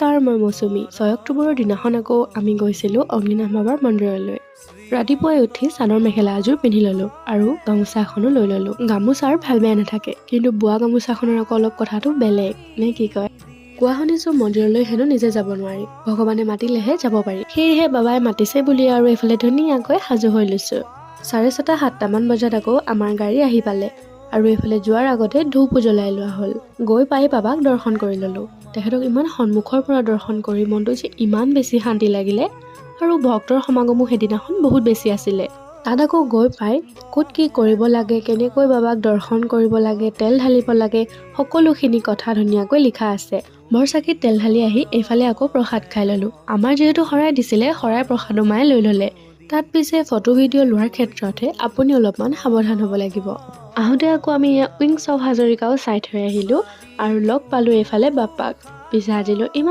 নমস্কাৰ, মই মৌচুমী। 6 অক্টোবৰৰ দিনাখন আকৌ আমি গৈছিলোঁ অগ্নিনাভ বাবাৰ মন্দিৰলৈ। ৰাতিপুৱাই উঠি চাদৰ মেখেলা এযোৰ পিন্ধি ল'লোঁ আৰু গামোচা এখনো লৈ ল'লোঁ। গামোচাৰ ভাল বেয়া নাথাকে, কিন্তু বোৱা গামোচাখনৰ আকৌ অলপ কথাটো বেলেগ, নে কি কয়? কোৱা শুনিছোঁ মন্দিৰলৈ হেনো নিজে যাব নোৱাৰি, ভগৱানে মাতিলেহে যাব পাৰি। সেয়েহে বাবাই মাতিছে বুলি আৰু এইফালে ধুনীয়াকৈ সাজু হৈ লৈছোঁ। 7:30-8মান বজাত আকৌ আমাৰ গাড়ী আহি পালে আৰু এইফালে যোৱাৰ আগতে ধূপো জ্বলাই লোৱা হ'ল। গৈ পাই বাবাক দৰ্শন কৰি ল'লোঁ। তেখেতক ইমান সন্মুখৰ পৰা দৰ্শন কৰি মনটো যে ইমান বেছি শান্তি লাগিলে আৰু ভক্তৰ সমাগমো সেইদিনাখন বহুত বেছি আছিলে। তাত আকৌ গৈ পাই ক'ত কি কৰিব লাগে, কেনেকৈ বাবাক দৰ্শন কৰিব লাগে, তেল ঢালিব লাগে, সকলোখিনি কথা ধুনীয়াকৈ লিখা আছে। বৰচাকিত তেল ঢালি আহি এইফালে আকৌ প্ৰসাদ খাই ল'লোঁ। আমাৰ যিহেতু শৰাই দিছিলে, শৰাই প্ৰসাদো মায়ে লৈ ল'লে। তাত পিছে ফটো ভিডিঅ' লোৱাৰ ক্ষেত্ৰতহে আপুনি অলপমান সাৱধান হ'ব লাগিব। আহোঁতে আকৌ আমি উইংছ অফ হাজৰিকাও চাই থৈ আহিলোঁ আৰু লগ পালোঁ এইফালে বাপ্পাক। পিছে আজিলৈ ইমান